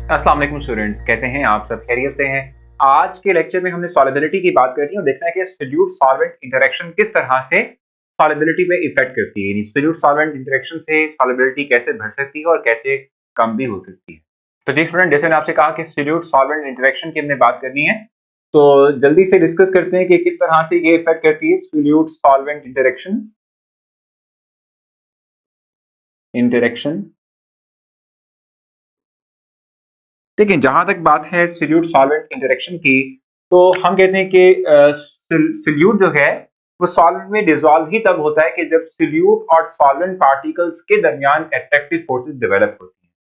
अस्सलाम वालेकुम स्टूडेंट्स, कैसे हैं आप सब? खैरियत से हैं? आज के लेक्चर में हमने सॉलिबिलिटी की बात करनी है और देखना है कि सोल्यूट सॉल्वेंट इंटरेक्शन किस तरह से सॉलिबिलिटी पे इफेक्ट करती है। यानी सोल्यूट सॉल्वेंट इंटरेक्शन से सॉलिबिलिटी कैसे बढ़ सकती है और कैसे कम भी हो सकती है। तो जी स्टूडेंट, जैसे मैंने आपसे कहा कि सोल्यूट सॉल्वेंट इंटरेक्शन की हमने बात करनी है, तो जल्दी से डिस्कस करते हैं कि किस तरह से ये इफेक्ट करती है सोल्यूट सॉल्वेंट इंटरेक्शन। देखिए, जहां तक बात है सोल्यूट सॉल्वेंट इंटरेक्शन की, तो हम कहते हैं कि सोल्यूट जो है वो सॉल्वेंट में डिसॉल्व ही तब होता है कि जब सोल्यूट और सॉल्वेंट पार्टिकल्स के दरमियान अट्रैक्टिव फोर्सेस डेवलप होती हैं।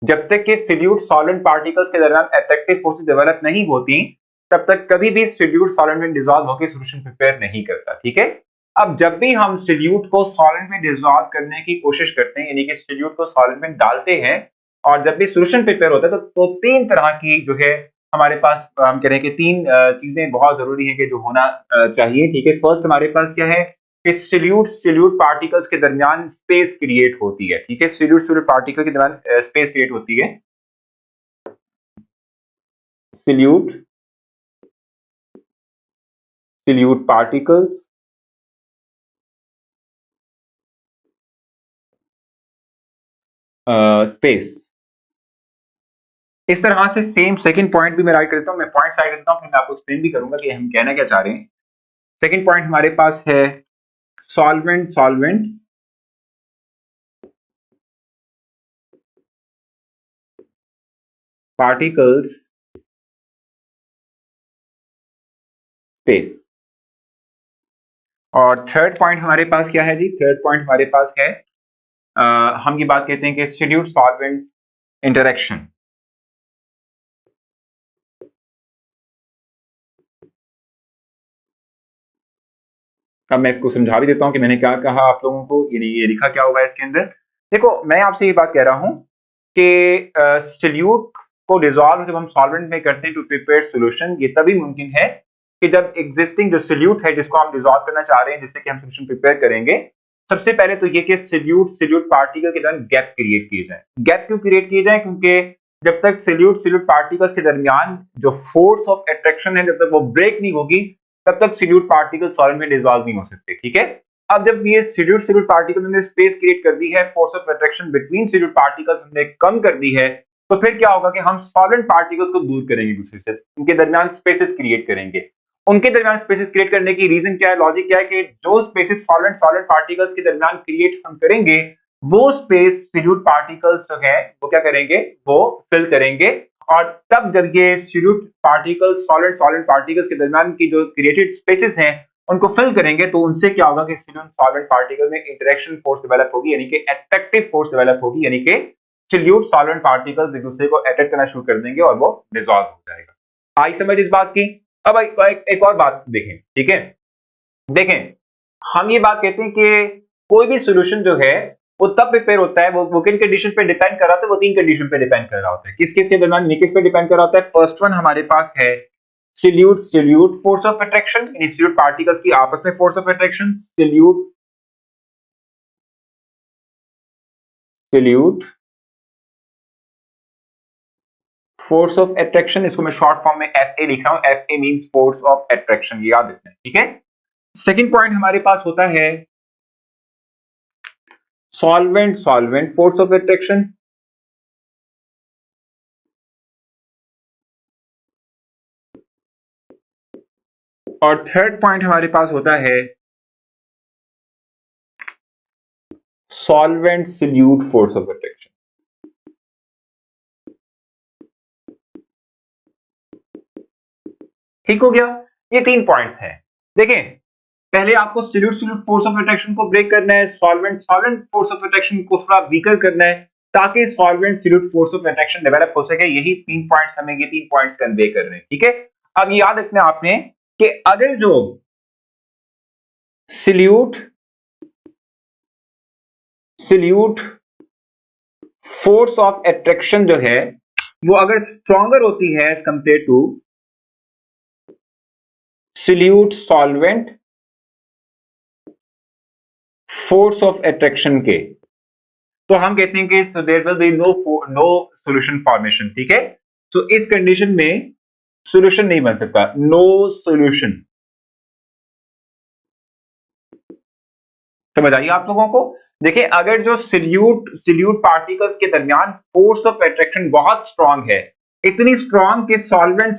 जब तक कि सोल्यूट सॉल्वेंट पार्टिकल्स के दरमियान अट्रैक्टिव फोर्सेस डेवलप नहीं होती, तब तक कभी भी सोल्यूट सॉल्वेंट में डिसॉल्व होकर सोल्यूशन प्रिपेयर नहीं करता। ठीक है। अब जब भी हम सोल्यूट को सॉल्वेंट में डिसॉल्व करने की कोशिश करते हैं, यानी कि सोल्यूट को सॉल्वेंट में डालते हैं, और जब भी सॉल्यूशन प्रिपेयर होता है, तो तीन तरह की जो है हमारे पास, हम कह रहे हैं कि तीन चीजें बहुत जरूरी है कि जो होना चाहिए। ठीक है। फर्स्ट हमारे पास क्या है कि सोल्यूट सोल्यूट पार्टिकल्स के दरमियान स्पेस क्रिएट होती है। ठीक है। सोल्यूट सोल्यूट पार्टिकल के दरमियान स्पेस क्रिएट होती है। Solute solute particles space. इस तरह से सेम सेकंड पॉइंट भी मैं राइट करता हूं, मैं पॉइंट राइट करता हूं, फिर मैं आपको एक्सप्लेन भी करूंगा कि हम कहना क्या चाह रहे हैं। सेकंड पॉइंट हमारे पास है सॉल्वेंट सॉल्वेंट पार्टिकल्स स्पेस। और थर्ड पॉइंट हमारे पास क्या है जी? थर्ड पॉइंट हमारे पास है, हम ये बात कहते हैं कि सोल्यूट सॉल्वेंट इंटरेक्शन। अब मैं इसको समझा भी देता हूं कि मैंने क्या कहा आप लोगों को, यानी ये लिखा क्या होगा इसके अंदर। देखो, मैं आपसे ये बात कह रहा हूं कि सोल्यूट को डिसॉल्व जब हम सॉल्वेंट में करते हैं टू प्रिपेयर सॉल्यूशन, ये तभी मुमकिन है कि जब एग्जिस्टिंग जो सोल्यूट है जिसको हम डिसॉल्व करना चाह रहे हैं, जिससे कि हम सॉल्यूशन प्रिपेयर करेंगे, सबसे पहले तो ये कि सोल्यूट सोल्यूट पार्टिकल के दरमियान गैप क्रिएट किए जाए। गैप क्यों क्रिएट किए जाए? क्योंकि जब तक सोल्यूट सोल्यूट पार्टिकल्स के दरमियान जो फोर्स ऑफ अट्रैक्शन है, जब तक वो ब्रेक नहीं होगी, तब तक सोल्यूट पार्टिकल सॉल्वेंट में डिसॉल्व नहीं हो सकते। ठीक है। अब जब ये सोल्यूट सोल्यूट पार्टिकल ने स्पेस क्रिएट कर दी है, force of attraction between solute particles हमने कम कर दी है, तो फिर क्या होगा कि हम सॉल्वेंट पार्टिकल्स को दूर करेंगे दूसरे से, उनके दरमियान स्पेसेस क्रिएट करेंगे। उनके दरमियान स्पेसेस क्रिएट करने की रीजन क्या है, लॉजिक क्या है कि जो स्पेसेस सॉल्वेंट सॉल्वेंट पार्टिकल्स के दरमियान क्रिएट हम करेंगे, वो स्पेस सोल्यूट पार्टिकल्स जो है वो क्या करेंगे, वो फिल करेंगे। और तब जब ये solute particles solid solid particles के दरमियान की जो क्रिएटेड स्पेसेस हैं उनको फिल करेंगे, तो उनसे क्या होगा कि सॉलिड पार्टिकल में इंटरेक्शन फोर्स डेवलप होगी, यानी कि अट्रैक्टिव फोर्स डेवलप होगी, यानी कि सोल्यूट सॉल्वेंट पार्टिकल्स एक दूसरे को अट्रैक्ट करना शुरू कर देंगे और वो डिसॉल्व हो जाएगा। आई समझ इस बात की? अब एक और बात देखें। ठीक है। देखें, हम ये बात कहते हैं कि कोई भी सॉल्यूशन जो है वो तब प्रिपेयर होता है, वो किन कंडीशन पे डिपेंड कर रहा होता है, वो तीन कंडीशन पे डिपेंड कर रहा होता है। किस किस के दरमियान किस पे डिपेंड कर रहा होता है? फर्स्ट वन हमारे पास है solute solute force of attraction, यानी सोल्यूट पार्टिकल्स की आपस में force of attraction. Solute solute force of attraction, इसको मैं शॉर्ट फॉर्म में एफ ए लिख रहा हूं। F A means force of attraction, ये याद रखना है। ठीक है। सेकंड पॉइंट हमारे पास होता है solvent solvent force of attraction. और थर्ड पॉइंट हमारे पास होता है solvent solute force of attraction. ठीक हो गया? ये तीन पॉइंट्स हैं। देखें, पहले आपको solute solute force of attraction को ब्रेक करना है, solvent solvent force of attraction को थोड़ा वीकर करना है, ताकि solvent solute force of attraction develop हो सके। यही तीन पॉइंट्स हमें ये तीन पॉइंट्स कन्वे कर रहे हैं। ठीक है। अब याद रखना आपने कि अगर जो solute solute force of attraction जो है वो अगर स्ट्रॉन्गर होती है as compared to solute solvent force of attraction के, तो हम कहते हैं कि so there will be no solution formation, ठीक है। तो इस कंडीशन में सॉल्यूशन नहीं बन सकता, नो सॉल्यूशन। समझ आइए आप लोगों को। देखिए अगर जो सिल्यूट पार्टिकल्स के दरमियान फोर्स ऑफ अट्रैक्शन बहुत स्ट्रांग है, इतनी स्ट्रांग कि सॉल्वेंट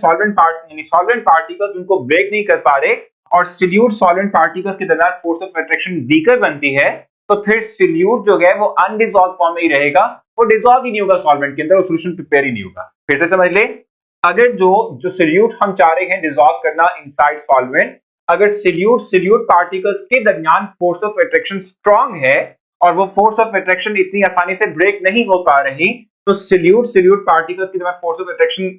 पार्टिकल्स उनको ब्रेक नहीं कर पा रहे, और सिल्यूट सॉल्वेंट पार्टिकल्स के दरमियान फोर्स ऑफ अट्रैक्शन वीकर बनती है, तो फिर सिल्यूट जो है वो अनडिजॉल्व फॉर्म में ही रहेगा, वो डिजॉल्व ही नहीं होगा सॉल्वेंट के अंदर, वो सॉल्यूशन प्रिपेयर ही नहीं होगा। फिर से समझ ले, अगर जो जो सिल्यूट हम चाह रहे हैं डिजॉल्व करना इनसाइड सॉल्वेंट, अगर सिल्यूट पार्टिकल्स के दरमियान फोर्स ऑफ अट्रैक्शन स्ट्रांग है और वो फोर्स ऑफ अट्रैक्शन इतनी आसानी से ब्रेक नहीं हो पा रही, तो सिल्यूट पार्टिकल्स के दरमियान force of attraction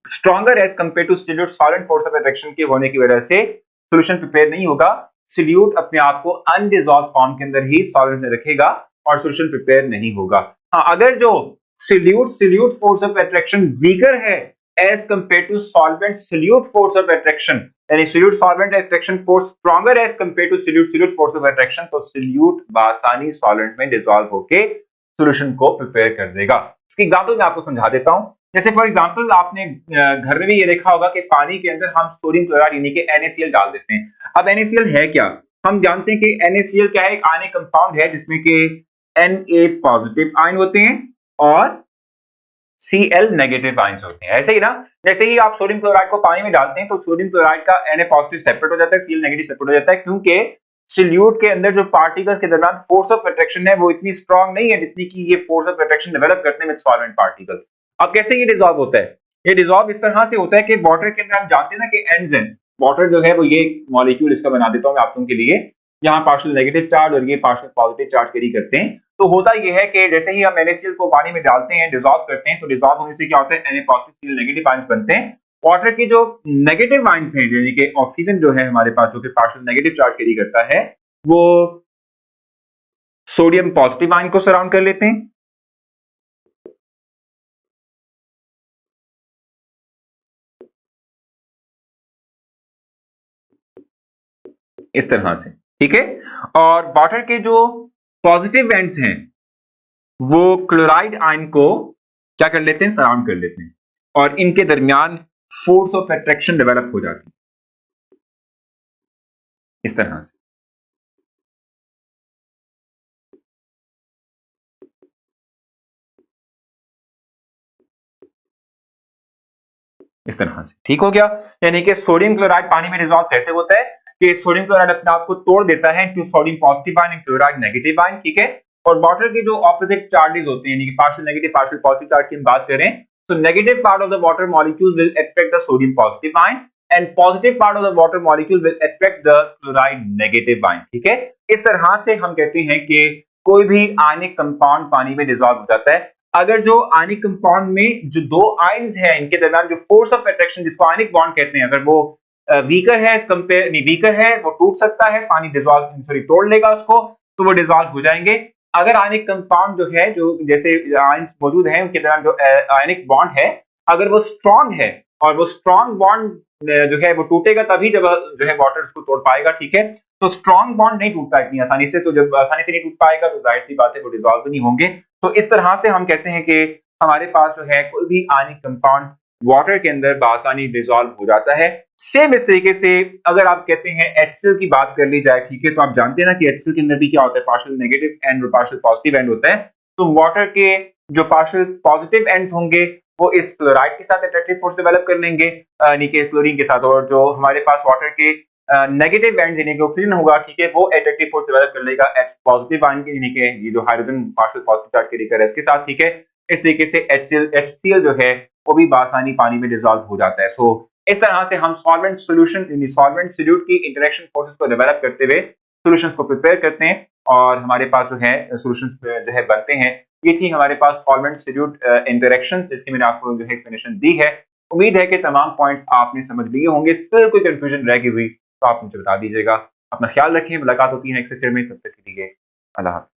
stronger as compared to solute solid force of attraction के होने की वजह से सॉल्यूशन प्रिपेयर नहीं होगा। सिल्यूट अपने आप को अनडिजॉल्व फॉर्म के अंदर ही सॉल्वेंट में रखेगा और सॉल्यूशन प्रिपेयर नहीं होगा। हाँ, अगर जो solute force of attraction weaker है as compared to solvent solute force of attraction, यानी solute solvent attraction force stronger as compared to solute force of attraction, तो सिल्यूट बासानी सॉल्वेंट में डिसॉल्व होके सॉल्यूशन को प्रिपेयर कर देगा। इसकी एग्जांपल मैं आपको समझा देता हूं। जैसे फॉर एग्जांपल आपने घर में भी ये देखा होगा कि पानी के अंदर हम सोडियम क्लोराइड यानी कि NaCl डाल देते हैं। अब NaCl है क्या? हम जानते हैं कि NaCl क्या है, एक आयनिक कंपाउंड है जिसमें कि Na पॉजिटिव आयन होते हैं और Cl नेगेटिव आयंस होते हैं। ऐसे ही ना, जैसे ही आप सोडियम क्लोराइड को पानी में डालते हैं तो सोडियम क्लोराइड का Na पॉजिटिव सेपरेट हो जाता है, Cl नेगेटिव सेपरेट हो जाता है, क्योंकि सॉल्यूट के अंदर जो पार्टिकल्स के दरमियान फोर्स ऑफ अट्रैक्शन है वो इतनी स्ट्रांग नहीं है जितनी कि ये फोर्स ऑफ अट्रैक्शन डेवलप करते हैं विद सॉल्वेंट पार्टिकल। अब कैसे ये डिसॉल्व होता है? ये डिसॉल्व इस तरह से होता है कि वाटर के अंदर हम जानते हैं ना कि एंजाइम, वाटर जो है वो ये मॉलिक्यूल, इसका बना देता हूं मैं आप लोगों के लिए, यहाँ पार्शियल नेगेटिव चार्ज और ये पार्शियल पॉजिटिव चार्ज कैरी करते हैं। तो होता यह है कि जैसे ही हम NaCl को पानी में डालते हैं, डिसॉल्व करते हैं, तो डिसॉल्व होने से क्या होता है, Na positive Cl negative ions बनते हैं। वाटर के जो नेगेटिव आयंस हैं, यानी कि ऑक्सीजन जो है हमारे पास जो कि पार्शियल नेगेटिव चार्ज कैरी करता है, वो सोडियम पॉजिटिव आयन को सराउंड कर लेते हैं। इस तरह से, ठीक है। और वाटर के जो पॉजिटिव एंड्स हैं वो क्लोराइड आयन को क्या कर लेते हैं, सराउंड कर लेते हैं, और इनके दरमियान फोर्स ऑफ अट्रैक्शन डेवलप हो जाती है इस तरह से। इस तरह से ठीक हो गया। यानी कि सोडियम क्लोराइड पानी में डिसॉल्व कैसे होता है कि सोडियम क्लोराइड अपने आप को तोड़ देता है to sodium positive ion and chloride negative ion, ठीक है। और वाटर के जो ऑपोजिट चार्जेस होते हैं, यानी कि partial negative partial positive charge की हम बात करें, तो negative part of the water molecule will attract the sodium positive ion and positive part of the water molecule will attract the chloride negative ion, ठीक है। इस तरह से हम कहते हैं कि कोई भी आयनिक कंपाउंड पानी में डिसॉल्व हो जाता है अगर जो आयनिक कंपाउंड में जो दो आयंस हैं इनके दरमियान जो फोर्स ऑफ अट्रैक्शन, जिसको आयनिक बॉन्ड कहते हैं, अगर वो वीकर है, एज कंपेयर नहीं वीकर है, वो टूट सकता है, पानी डिसॉल्व सॉरी तोड़ लेगा उसको, तो वो डिसॉल्व हो जाएंगे। अगर आयनिक कंपाउंड जो है, जो जैसे आयंस मौजूद हैं उनके दरमियान जो आयनिक बॉन्ड है, अगर वो स्ट्रांग है और वो स्ट्रांग बॉन्ड जो है वो टूटेगा तभी जब जो है वाटर उसको तोड़ पाएगा, ठीक है। तो स्ट्रांग बॉन्ड नहीं टूटता इतनी आसानी से, तो जब आसानी से नहीं टूट पाएगा तो जाहिर सी बात है वो डिसॉल्व नहीं होंगे। तो इस तरह से हम कहते हैं कि हमारे पास जो है कोई भी आयनिक कंपाउंड वाटर के अंदर बआसानी डिसॉल्व हो जाता है। सेम इस तरीके से अगर आप कहते हैं HCl की बात कर ली जाए, ठीक है, तो आप जानते हैं ना कि HCl के अंदर भी क्या होता है, पार्शियल नेगेटिव एंड और पार्शियल पॉजिटिव एंड होता है। तो वाटर के जो पार्शियल पॉजिटिव एंड्स होंगे वो इस क्लोराइड के साथ अट्रैक्टिव फोर्स डेवलप कर लेंगे, यानी कि क्लोरीन के साथ, और जो हमारे पास वाटर के नेगेटिव एंड यानी कि ऑक्सीजन होगा, ठीक है, वो अट्रैक्टिव फोर्स डेवलप कर लेगा H पॉजिटिव आयन के, यानी कि ये जो hydrogen partial positive charge carry कर है इसके साथ, ठीक है। इस तरीके से HCl जो है वो भी बासानी पानी में डिसॉल्व हो जाता है। सो इस तरह से हम सॉल्वेंट सॉल्यूशन यानी सॉल्वेंट सॉल्यूट की इंटरेक्शन फोर्सेस को डेवलप करते हुए सॉल्यूशंस को प्रिपेयर करते हैं और हमारे पास जो है सॉल्यूशंस जो है बनते हैं। ये थी हमारे पास सॉल्वेंट सॉल्यूट इंटरेक्शंस, जिसकी मैंने आपको जो है एक्सप्लेनेशन दी है। उम्मीद है कि तमाम पॉइंट्स आपने समझ लिए होंगे। स्टिल कोई कंफ्यूजन रह गई हुई तो आप मुझे बता दीजिएगा। अपना ख्याल रखिए, मुलाकात होती है नेक्स्ट लेक्चर में, तब तक के लिए अल्लाह हाफ़िज़।